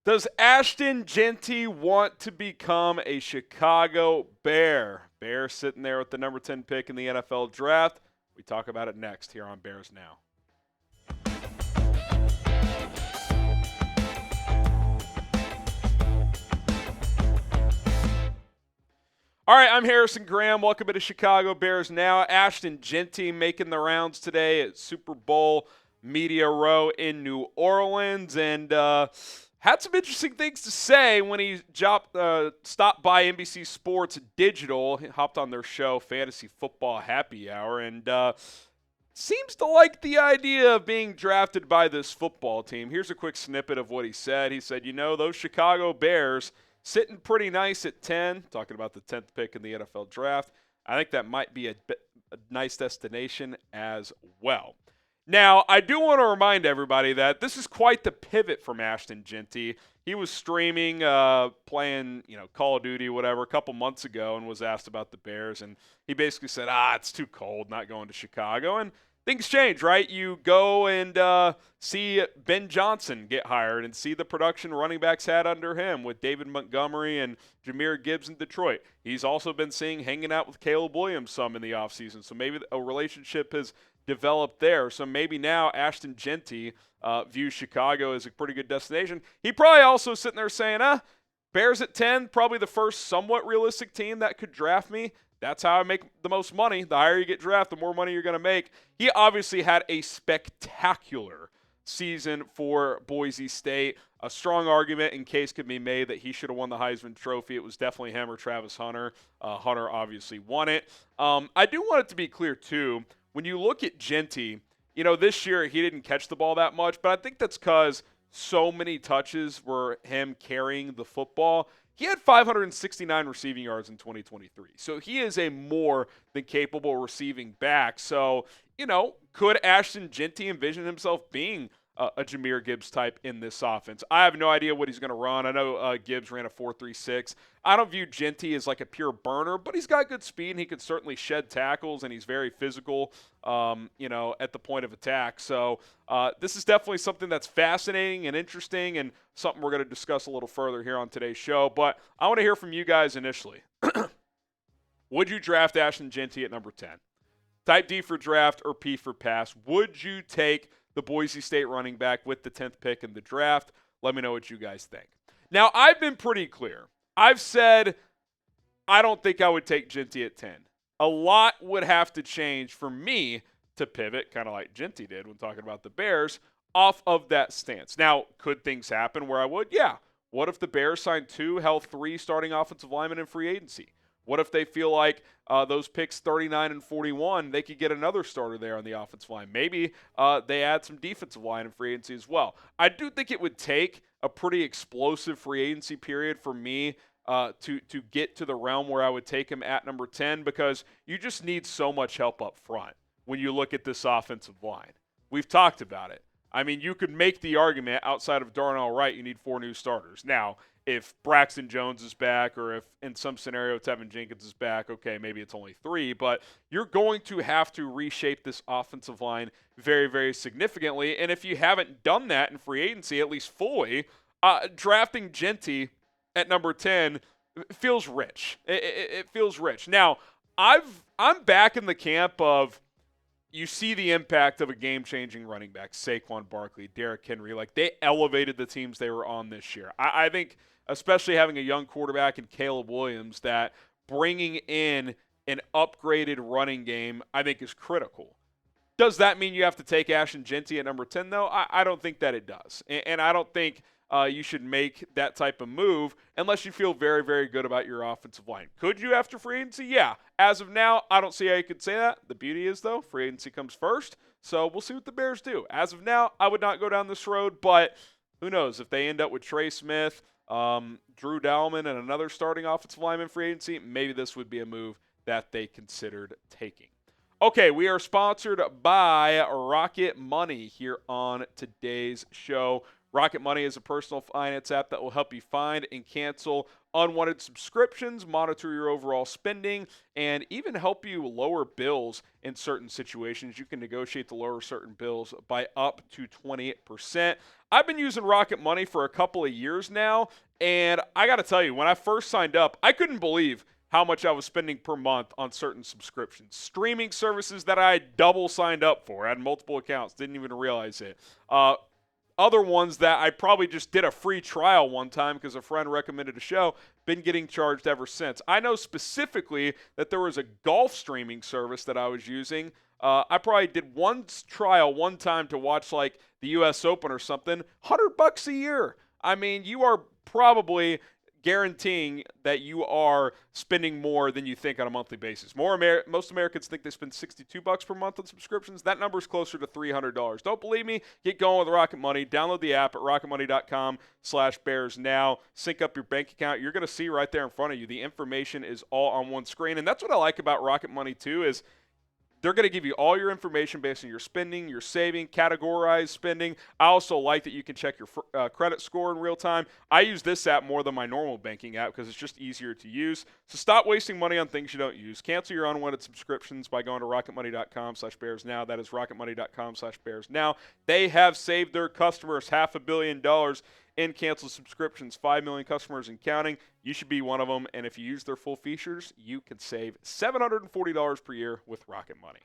Does Ashton Jeanty want to become a Chicago Bear? Bear sitting there with the number 10 pick in the NFL draft. We talk about it next here on Bears Now. All right, I'm Harrison Graham. Welcome to Chicago Bears Now. Ashton Jeanty making the rounds today at Super Bowl Media Row in New Orleans, and had some interesting things to say when he stopped by NBC Sports Digital. He hopped on their show, Fantasy Football Happy Hour, and seems to like the idea of being drafted by this football team. Here's a quick snippet of what he said. He said, those Chicago Bears sitting pretty nice at 10, talking about the 10th pick in the NFL draft. I think that might be a nice destination as well. Now, I do want to remind everybody that this is quite the pivot from Ashton Jeanty. He was streaming, playing, Call of Duty, whatever, a couple months ago and was asked about the Bears. And he basically said, it's too cold, not going to Chicago. And things change, right? You go and see Ben Johnson get hired and see the production running backs had under him with David Montgomery and Jahmyr Gibbs in Detroit. He's also been hanging out with Caleb Williams some in the offseason. So maybe a relationship has developed there. So maybe now Ashton Jeanty views Chicago as a pretty good destination. He probably also sitting there saying, Bears at 10, probably the first somewhat realistic team that could draft me. That's how I make the most money. The higher you get drafted, the more money you're going to make. He obviously had a spectacular season for Boise State. A strong argument in case could be made that he should have won the Heisman Trophy. It was definitely him or Travis Hunter. Hunter obviously won it. I do want it to be clear, too, when you look at Jeanty, this year he didn't catch the ball that much, but I think that's because so many touches were him carrying the football. He had 569 receiving yards in 2023. So he is a more than capable receiving back. So, could Ashton Jeanty envision himself being a Jahmyr Gibbs type in this offense? I have no idea what he's going to run. I know Gibbs ran a 4.36. I don't view Jeanty as like a pure burner, but he's got good speed and he could certainly shed tackles and he's very physical, at the point of attack. So this is definitely something that's fascinating and interesting and something we're going to discuss a little further here on today's show. But I want to hear from you guys initially. Would you draft Ashton Jeanty at number 10? Type D for draft or P for pass. Would you take the Boise State running back with the 10th pick in the draft? Let me know what you guys think. Now, I've been pretty clear. I've said I don't think I would take Jeanty at 10. A lot would have to change for me to pivot, kind of like Jeanty did when talking about the Bears, off of that stance. Now, could things happen where I would? Yeah. What if the Bears signed 2, held 3 starting offensive linemen in free agency? What if they feel like those picks 39 and 41, they could get another starter there on the offensive line? Maybe they add some defensive line in free agency as well. I do think it would take a pretty explosive free agency period for me to get to the realm where I would take him at number 10 because you just need so much help up front when you look at this offensive line. We've talked about it. I mean, you could make the argument outside of Darnell Wright, you need 4 new starters. Now, if Braxton Jones is back or if in some scenario Tevin Jenkins is back, okay, maybe it's only 3, but you're going to have to reshape this offensive line very, very significantly. And if you haven't done that in free agency, at least fully, drafting Jeanty at number 10 feels rich. It feels rich. Now, I'm back in the camp of you see the impact of a game-changing running back, Saquon Barkley, Derrick Henry. Like, they elevated the teams they were on this year. I think, especially having a young quarterback in Caleb Williams, that bringing in an upgraded running game, I think, is critical. Does that mean you have to take Ashton Jeanty at number 10, though? I don't think that it does. And I don't think you should make that type of move unless you feel very, very good about your offensive line. Could you after free agency? Yeah. As of now, I don't see how you could say that. The beauty is, though, free agency comes first, so we'll see what the Bears do. As of now, I would not go down this road, but who knows? If they end up with Trey Smith, Drew Dalman, and another starting offensive lineman free agency, maybe this would be a move that they considered taking. Okay, we are sponsored by Rocket Money here on today's show. Rocket Money is a personal finance app that will help you find and cancel unwanted subscriptions, monitor your overall spending, and even help you lower bills in certain situations. You can negotiate to lower certain bills by up to 20%. I've been using Rocket Money for a couple of years now, and I got to tell you, when I first signed up, I couldn't believe how much I was spending per month on certain subscriptions. Streaming services that I had double signed up for. I had multiple accounts, didn't even realize it. Other ones that I probably just did a free trial one time because a friend recommended a show, been getting charged ever since. I know specifically that there was a golf streaming service that I was using. I probably did one trial one time to watch like the U.S. Open or something. $100 a year. I mean, you are probably guaranteeing that you are spending more than you think on a monthly basis. Most Americans think they spend $62 per month on subscriptions. That number is closer to $300. Don't believe me? Get going with Rocket Money. Download the app at rocketmoney.com/bears now. Sync up your bank account. You're going to see right there in front of you. The information is all on one screen. And that's what I like about Rocket Money too, is they're going to give you all your information based on your spending, your saving, categorized spending. I also like that you can check your credit score in real time. I use this app more than my normal banking app because it's just easier to use. So stop wasting money on things you don't use. Cancel your unwanted subscriptions by going to rocketmoney.com/bears now. That is rocketmoney.com/bears now. They have saved their customers $500 million in canceled subscriptions, 5 million customers and counting. You should be one of them, and if you use their full features, you can save $740 per year with Rocket Money.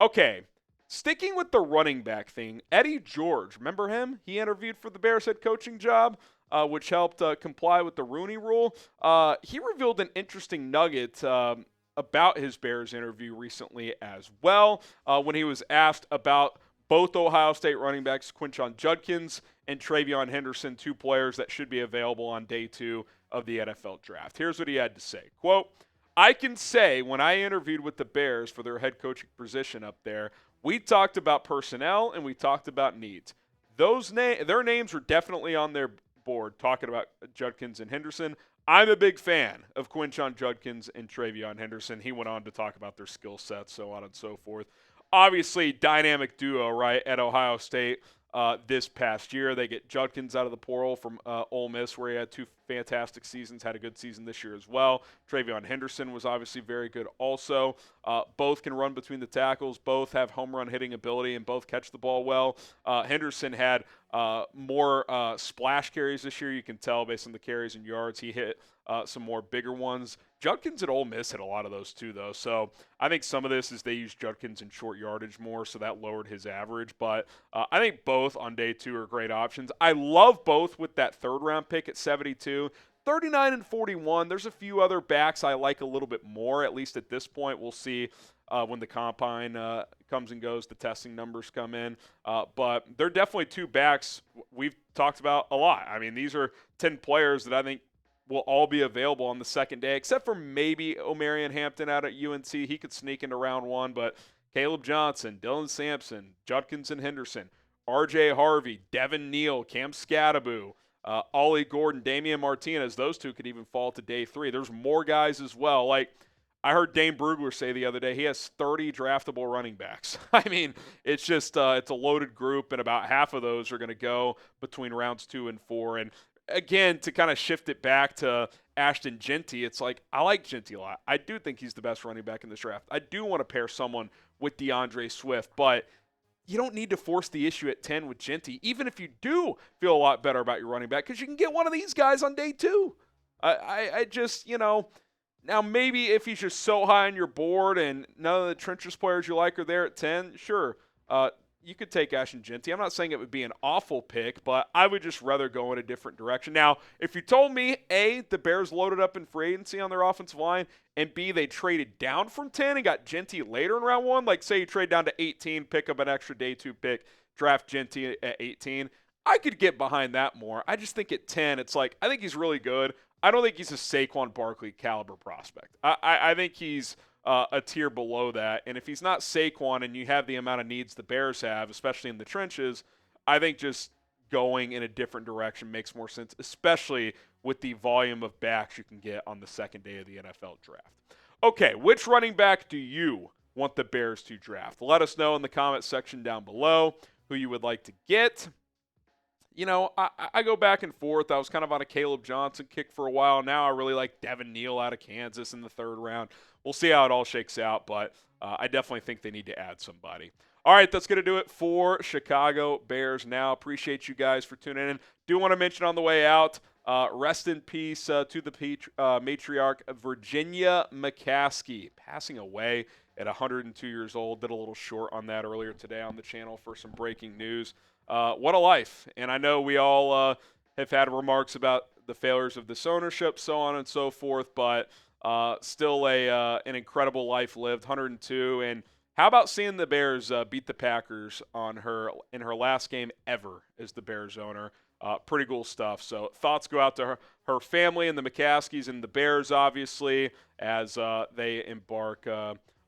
Okay, sticking with the running back thing, Eddie George, remember him? He interviewed for the Bears head coaching job, which helped comply with the Rooney Rule. He revealed an interesting nugget about his Bears interview recently as well, when he was asked about both Ohio State running backs, Quinshon Judkins and Travion Henderson, two players that should be available on day 2 of the NFL draft. Here's what he had to say. Quote, "I can say when I interviewed with the Bears for their head coaching position up there, we talked about personnel and we talked about needs. Their names were definitely on their board, talking about Judkins and Henderson. I'm a big fan of Quinshon Judkins and Travion Henderson." He went on to talk about their skill sets, so on and so forth. Obviously, dynamic duo, right, at Ohio State this past year. They get Judkins out of the portal from Ole Miss, where he had 2 fantastic seasons, had a good season this year as well. Travion Henderson was obviously very good also. Both can run between the tackles. Both have home run hitting ability and both catch the ball well. Henderson had more splash carries this year. You can tell based on the carries and yards. He hit some more bigger ones. Judkins at Ole Miss hit a lot of those too, though. So I think some of this is they use Judkins in short yardage more, so that lowered his average. But I think both on day 2 are great options. I love both with that 3rd-round pick at 72. 39 and 41, there's a few other backs I like a little bit more, at least at this point. We'll see when the combine comes and goes, the testing numbers come in. But they're definitely 2 backs we've talked about a lot. I mean, these are 10 players that I think will all be available on the second day, except for maybe Omarion Hampton out at UNC. He could sneak into round 1, but Caleb Johnson, Dylan Sampson, Judkins and Henderson, R.J. Harvey, Devin Neal, Cam Scattaboo, Ollie Gordon, Damian Martinez, those 2 could even fall to day 3. There's more guys as well. Like, I heard Dane Brugler say the other day he has 30 draftable running backs. I mean, it's just it's a loaded group, and about half of those are going to go between rounds 2 and 4. And again, to kind of shift it back to Ashton Jeanty, it's like I like Jeanty a lot. I do think he's the best running back in this draft. I do want to pair someone with DeAndre Swift, but you don't need to force the issue at 10 with Jeanty, even if you do feel a lot better about your running back, because you can get one of these guys on day 2. I just, now maybe if he's just so high on your board and none of the trenches players you like are there at 10, sure, you could take Ashton Jeanty. I'm not saying it would be an awful pick, but I would just rather go in a different direction. Now, if you told me, A, the Bears loaded up in free agency on their offensive line, and B, they traded down from 10 and got Jeanty later in round 1, like say you trade down to 18, pick up an extra day 2 pick, draft Jeanty at 18, I could get behind that more. I just think at 10, it's like, I think he's really good. I don't think he's a Saquon Barkley caliber prospect. I think he's a tier below that. And if he's not Saquon and you have the amount of needs the Bears have, especially in the trenches, I think just going in a different direction makes more sense, especially with the volume of backs you can get on the second day of the NFL draft. Okay, which running back do you want the Bears to draft? Let us know in the comment section down below who you would like to get. I go back and forth. I was kind of on a Caleb Johnson kick for a while. Now I really like Devin Neal out of Kansas in the 3rd round. We'll see how it all shakes out, but I definitely think they need to add somebody. All right, that's going to do it for Chicago Bears Now. Appreciate you guys for tuning in. Do want to mention on the way out, rest in peace to the matriarch Virginia McCaskey, passing away at 102 years old. Did a little short on that earlier today on the channel for some breaking news. What a life. And I know we all have had remarks about the failures of this ownership, so on and so forth, but still an incredible life lived, 102. And how about seeing the Bears beat the Packers in her last game ever as the Bears owner? Pretty cool stuff. So thoughts go out to her family and the McCaskies and the Bears, obviously, as they embark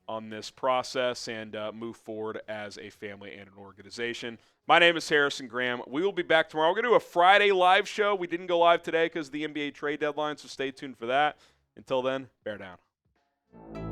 on this process and move forward as a family and an organization. My name is Harrison Graham. We will be back tomorrow. We're going to do a Friday live show. We didn't go live today because of the NBA trade deadline, so stay tuned for that. Until then, bear down.